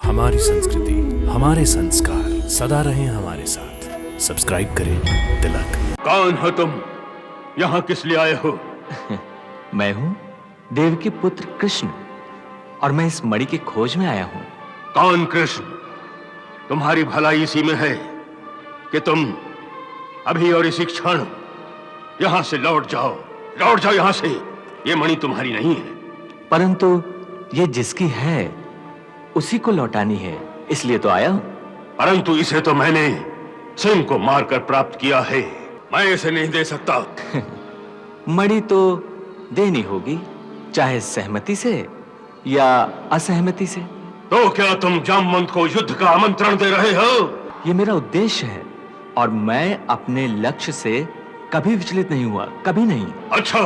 हमारी संस्कृति, हमारे संस्कार सदा रहें हमारे साथ। सब्सक्राइब करें तिलक। कौन हो तुम? यहाँ किस लिए आए हो? मैं हूँ देवकी पुत्र कृष्ण और मैं इस मणि की खोज में आया हूँ। कौन कृष्ण? तुम्हारी भलाई इसी में है कि तुम अभी और इसी क्षण यहाँ से लौट जाओ यहाँ से। ये मणि तुम्हारी नहीं है। परंतु ये जिसकी है उसी को लौटानी है, इसलिए तो आया हूँ। परंतु इसे तो मैंने सिंह को मारकर प्राप्त किया है, मैं इसे नहीं दे सकता। मणि तो देनी होगी, चाहे सहमति से या असहमति से। तो क्या तुम जामवंत को युद्ध का आमंत्रण दे रहे हो? ये मेरा उद्देश्य है और मैं अपने लक्ष्य से कभी विचलित नहीं हुआ, कभी नहीं। अच्छा,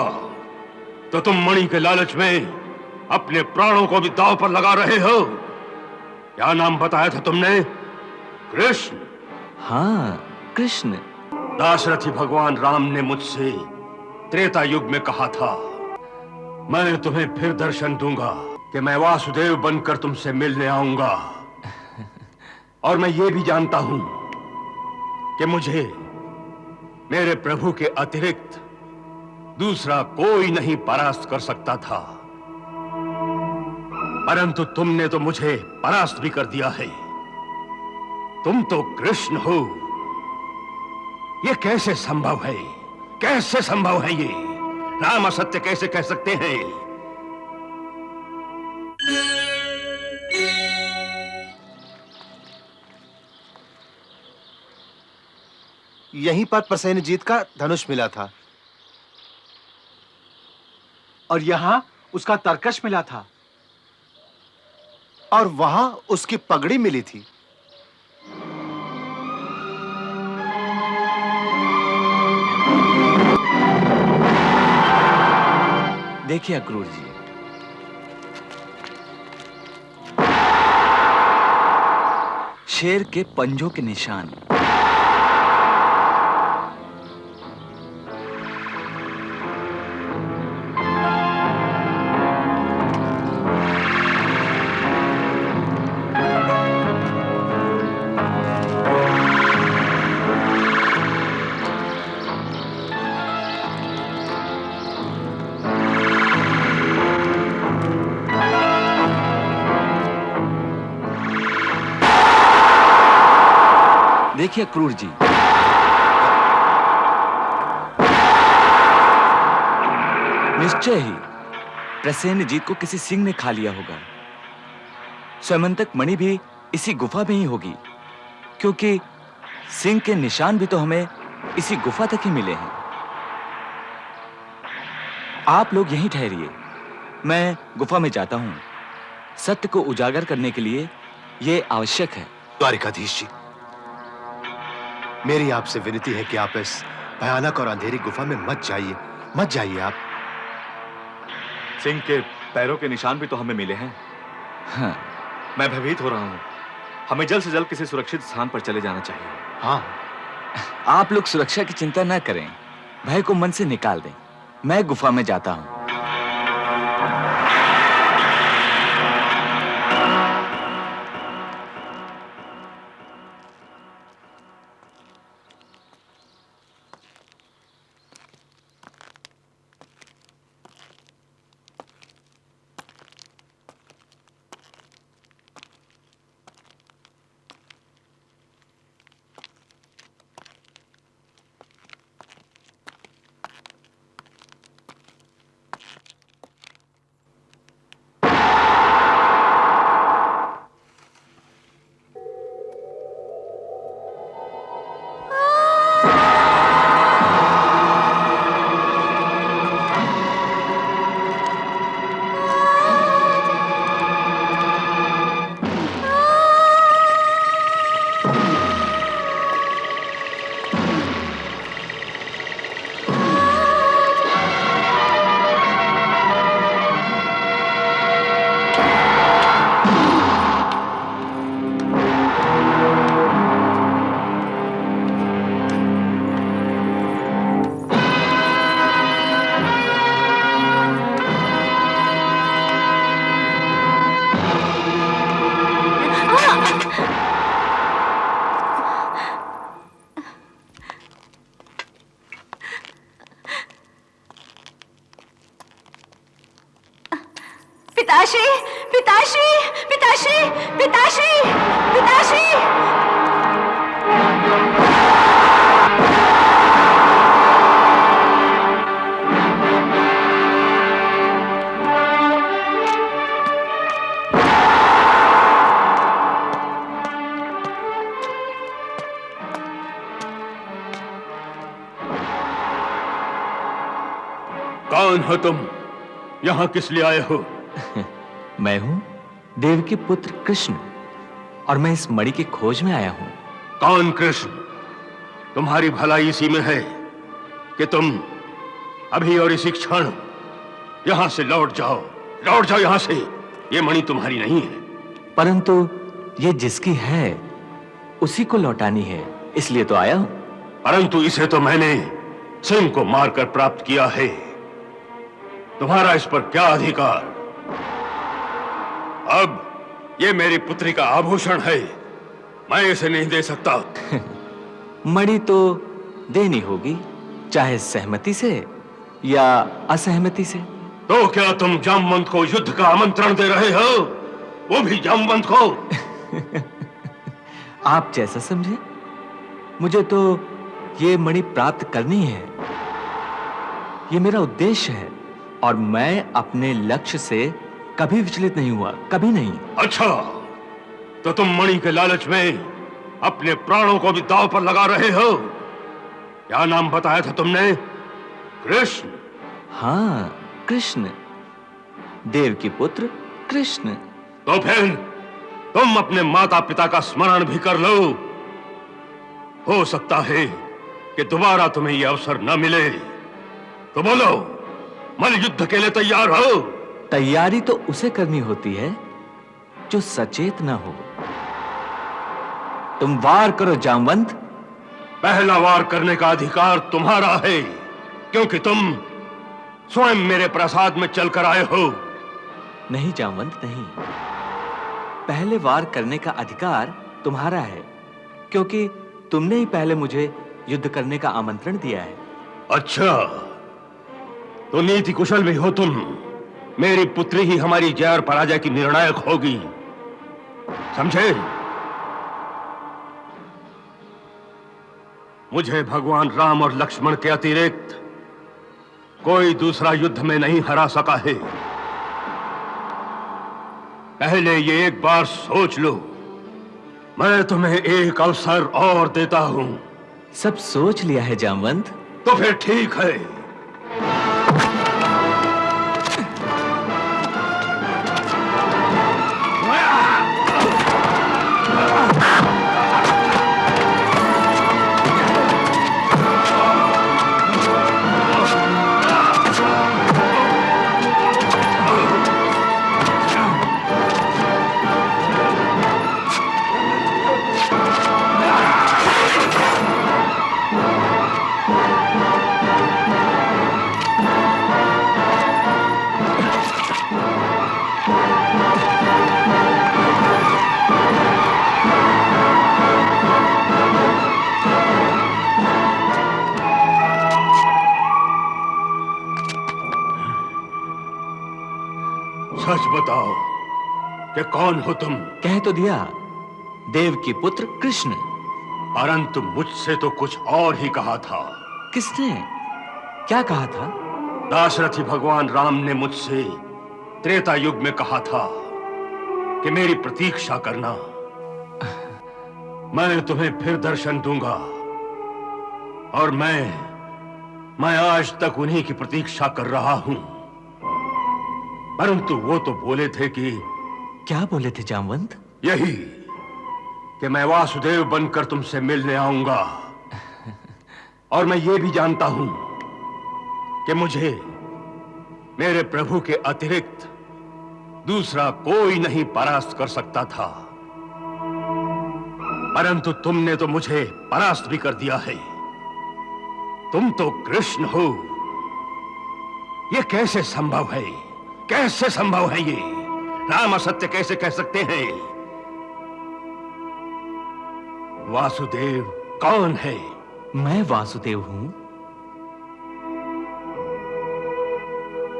तो तुम मणि के लालच में अपने प्राणों को भी दांव पर लगा रहे हो। क्या नाम बताया था तुमने? कृष्ण? हाँ, कृष्ण। दाशरथी भगवान राम ने मुझसे त्रेता युग में कहा था, मैं तुम्हें फिर दर्शन दूंगा कि मैं वासुदेव बनकर तुमसे मिलने आऊंगा। और मैं ये भी जानता हूं कि मुझे मेरे प्रभु के अतिरिक्त दूसरा कोई नहीं परास्त कर सकता था। परंतु तुमने तो मुझे परास्त भी कर दिया है। तुम तो कृष्ण हो। ये कैसे संभव है? कैसे संभव है? ये राम असत्य कैसे कह सकते हैं? यहीं पर प्रसेनजीत का धनुष मिला था और यहां उसका तरकश मिला था और वहां उसकी पगड़ी मिली थी। देखिए अक्रूर जी, शेर के पंजों के निशान। देखिए क्रूर जी, निश्चय ही प्रसेनजीत को किसी सिंह ने खा लिया होगा। स्वयंतक मणि भी इसी गुफा में ही होगी, क्योंकि सिंह के निशान भी तो हमें इसी गुफा तक ही मिले हैं। आप लोग यहीं ठहरिए, मैं गुफा में जाता हूं। सत्य को उजागर करने के लिए यह आवश्यक है। द्वारिकाधीश जी, मेरी आपसे विनती है कि आप इस भयानक और अंधेरी गुफा में मत जाइए आप। सिंह के पैरों के निशान भी तो हमें मिले हैं। हाँ। मैं भयभीत हो रहा हूं। हमें जल्द से जल्द किसी सुरक्षित स्थान पर चले जाना चाहिए। हाँ, आप लोग सुरक्षा की चिंता न करें, भय को मन से निकाल दें। मैं गुफा में जाता हूं। पिताश्री पिताश्री पिताश्री पिताश्री। कौन हो तुम? यहाँ किस लिए आए हो? मैं हूं देव के पुत्र कृष्ण और मैं इस मणि की खोज में आया हूं। कौन कृष्ण? तुम्हारी भलाई इसी में है कि तुम अभी और इसी क्षण यहां से लौट जाओ यहां से। ये मणि तुम्हारी नहीं है। परंतु ये जिसकी है उसी को लौटानी है, इसलिए तो आया हूं। परंतु इसे तो मैंने सिंह को मारकर प्राप्त किया है। तुम्हारा इस पर क्या अधिकार? अब ये मेरी पुत्री का आभूषण है, मैं इसे नहीं दे सकता। मणि तो देनी होगी, चाहे सहमति से या असहमति से। तो क्या तुम जामवंत को युद्ध का आमंत्रण दे रहे हो? वो भी जामवंत को? आप जैसा समझे। मुझे तो ये मणि प्राप्त करनी है, ये मेरा उद्देश्य है और मैं अपने लक्ष्य से कभी विचलित नहीं हुआ, कभी नहीं। अच्छा, तो तुम मणि के लालच में अपने प्राणों को भी दांव पर लगा रहे हो। क्या नाम बताया था तुमने? कृष्ण? हाँ, कृष्ण, देव की पुत्र कृष्ण। तो फिर तुम अपने माता पिता का स्मरण भी कर लो। हो सकता है कि दोबारा तुम्हें यह अवसर न मिले। तो बोलो, मल युद्ध के लिए तैयार हो? तैयारी तो उसे करनी होती है जो सचेत ना हो। तुम वार करो जामवंत। पहला वार करने का अधिकार तुम्हारा है, क्योंकि तुम स्वयं मेरे प्रसाद में चलकर आए हो। नहीं जामवंत, नहीं। पहले वार करने का अधिकार तुम्हारा है, क्योंकि तुमने ही पहले मुझे युद्ध करने का आमंत्रण दिया है। अच्छा, तो नीति कुशल भी हो तुम। मेरी पुत्री ही हमारी जय और पराजय की निर्णायक होगी, समझे? मुझे भगवान राम और लक्ष्मण के अतिरिक्त कोई दूसरा युद्ध में नहीं हरा सका है। पहले ये एक बार सोच लो। मैं तुम्हें एक अवसर और देता हूं। सब सोच लिया है जामवंत। तो फिर ठीक है। सच बताओ कि कौन हो तुम? कह तो दिया, देव की पुत्र कृष्ण। परंतु मुझसे तो कुछ और ही कहा था। किसने क्या कहा था? दाशरथी भगवान राम ने मुझसे त्रेता युग में कहा था कि मेरी प्रतीक्षा करना, मैं तुम्हें फिर दर्शन दूंगा। और मैं आज तक उन्हीं की प्रतीक्षा कर रहा हूं। परंतु वो तो बोले थे कि क्या बोले थे जामवंत? यही कि मैं वासुदेव बनकर तुमसे मिलने आऊंगा। और मैं ये भी जानता हूं कि मुझे मेरे प्रभु के अतिरिक्त दूसरा कोई नहीं परास्त कर सकता था। परंतु तुमने तो मुझे परास्त भी कर दिया है। तुम तो कृष्ण हो। ये कैसे संभव है? कैसे संभव है ये? राम असत्य कैसे कह सकते हैं? वासुदेव कौन है? मैं वासुदेव हूं।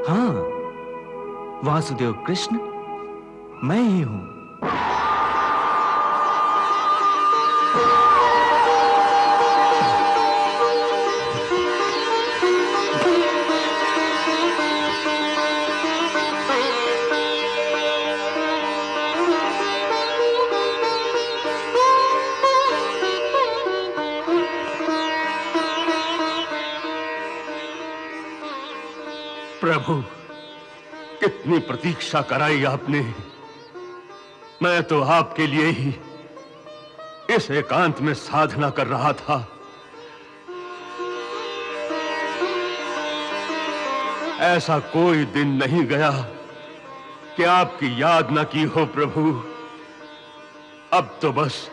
हाँ, वासुदेव कृष्ण मैं ही हूं। प्रभु, कितनी प्रतीक्षा कराई आपने। मैं तो आपके लिए ही इस एकांत में साधना कर रहा था। ऐसा कोई दिन नहीं गया कि आपकी याद न की हो प्रभु। अब तो बस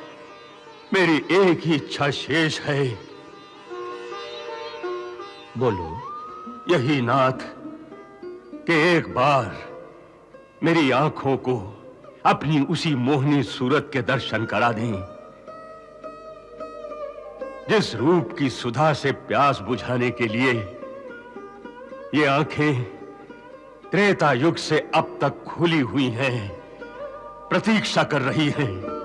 मेरी एक ही इच्छा शेष है। बोलो। यही नाथ कि एक बार मेरी आंखों को अपनी उसी मोहनी सूरत के दर्शन करा दें, जिस रूप की सुधा से प्यास बुझाने के लिए ये आंखें त्रेता युग से अब तक खुली हुई हैं, प्रतीक्षा कर रही हैं।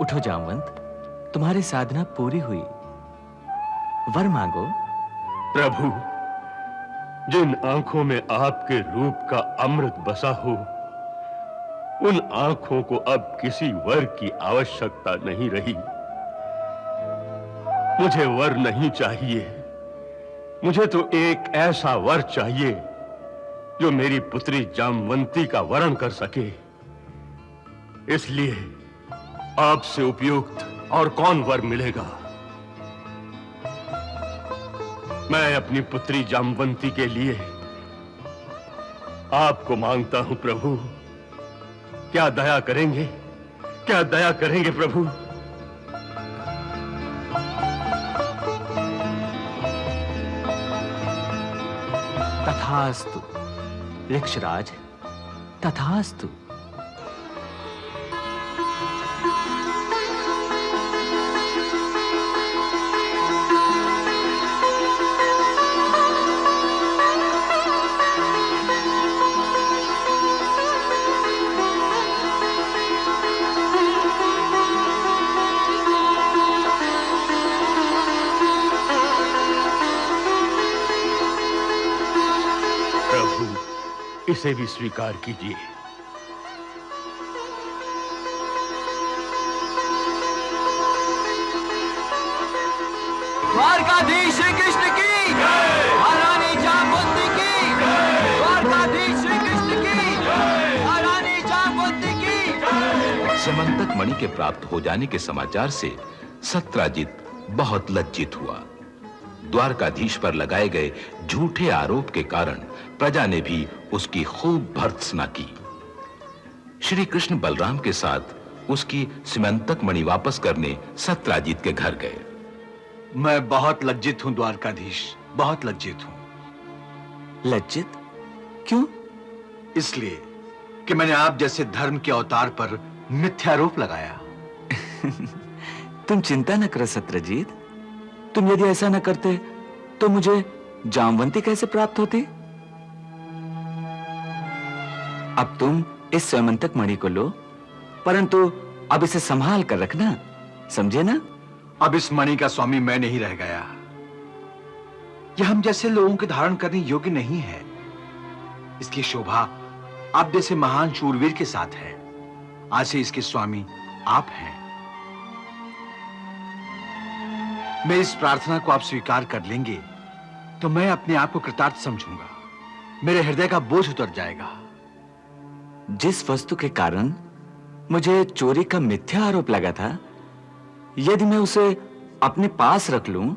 उठो जामवंत, तुम्हारी साधना पूरी हुई। वर मांगो। प्रभु, जिन आंखों में आपके रूप का अमृत बसा हो, उन आंखों को अब किसी वर की आवश्यकता नहीं रही। मुझे वर नहीं चाहिए, मुझे तो एक ऐसा वर चाहिए जो मेरी पुत्री जामवंती का वरण कर सके। इसलिए आपसे उपयुक्त और कौन वर मिलेगा। मैं अपनी पुत्री जामवंती के लिए आपको मांगता हूं प्रभु। क्या दया करेंगे, क्या दया करेंगे प्रभु। तथास्तु वृक्षराज, तथास्तु। इसे भी स्वीकार कीजिए। द्वारकाधीश श्री कृष्ण की जय, महारानी जामवंती की जय, द्वारकाधीश श्री कृष्ण की जय, महारानी जामवंती की जय। समंतक मणि के प्राप्त हो जाने के समाचार से सत्राजित बहुत लज्जित हुआ। द्वारकाधीश पर लगाए गए झूठे आरोप के कारण प्रजा ने भी उसकी खूब भर्त्सना की। श्री कृष्ण बलराम के साथ उसकी समंतक मणि वापस करने सत्राजित के घर गए। मैं बहुत लज्जित हूं द्वारकाधीश, बहुत लज्जित हूं। लज्जित क्यों? इसलिए कि मैंने आप जैसे धर्म के अवतार पर मिथ्यारोप लगाया। तुम चिंता न करो सत्रजीत। तुम यदि ऐसा न करते तो मुझे जामवंती कैसे प्राप्त होती? अब तुम इस स्वयंतक मणि को लो, परंतु अब इसे संभाल कर रखना, समझे ना? अब इस मणि का स्वामी मैं नहीं रह गया। यह हम जैसे लोगों के धारण करने योग्य नहीं है। इसकी शोभा आप जैसे महान शूरवीर के साथ है। आज से इसके स्वामी आप हैं। मैं इस प्रार्थना को आप स्वीकार कर लेंगे तो मैं अपने आप को कृतार्थ समझूंगा। मेरे हृदय का बोझ उतर जाएगा। जिस वस्तु के कारण मुझे चोरी का मिथ्या आरोप लगा था, यदि मैं उसे अपने पास रख लूं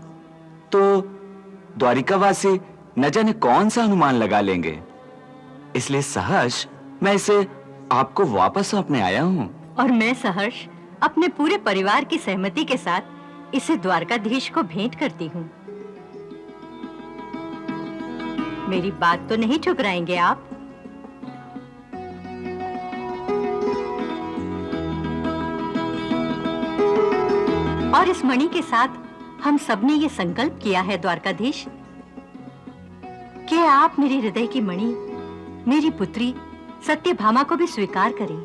तो द्वारिकावासी न जाने कौन सा अनुमान लगा लेंगे। इसलिए सहर्ष मैं इसे आपको वापस सौंपने आया हूं। और मैं सहर्ष अपने पूरे परिवार की सहमति के साथ इसे द्वारकाधीश को भेंट करती हूँ। मेरी बात तो नहीं ठुकराएंगे आप? और इस मणि के साथ हम सबने ये संकल्प किया है द्वारकाधीश कि आप मेरे हृदय की मणि, मेरी पुत्री सत्यभामा को भी स्वीकार करें।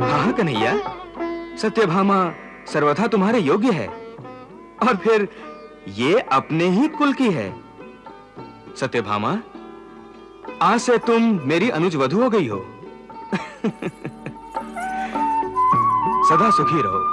हाँ कन्हैया, सत्यभामा सर्वथा तुम्हारे योग्य है और फिर ये अपने ही कुल की है। सत्यभामा, आज से तुम मेरी अनुज वधू हो गई हो। सदा सुखी रहो।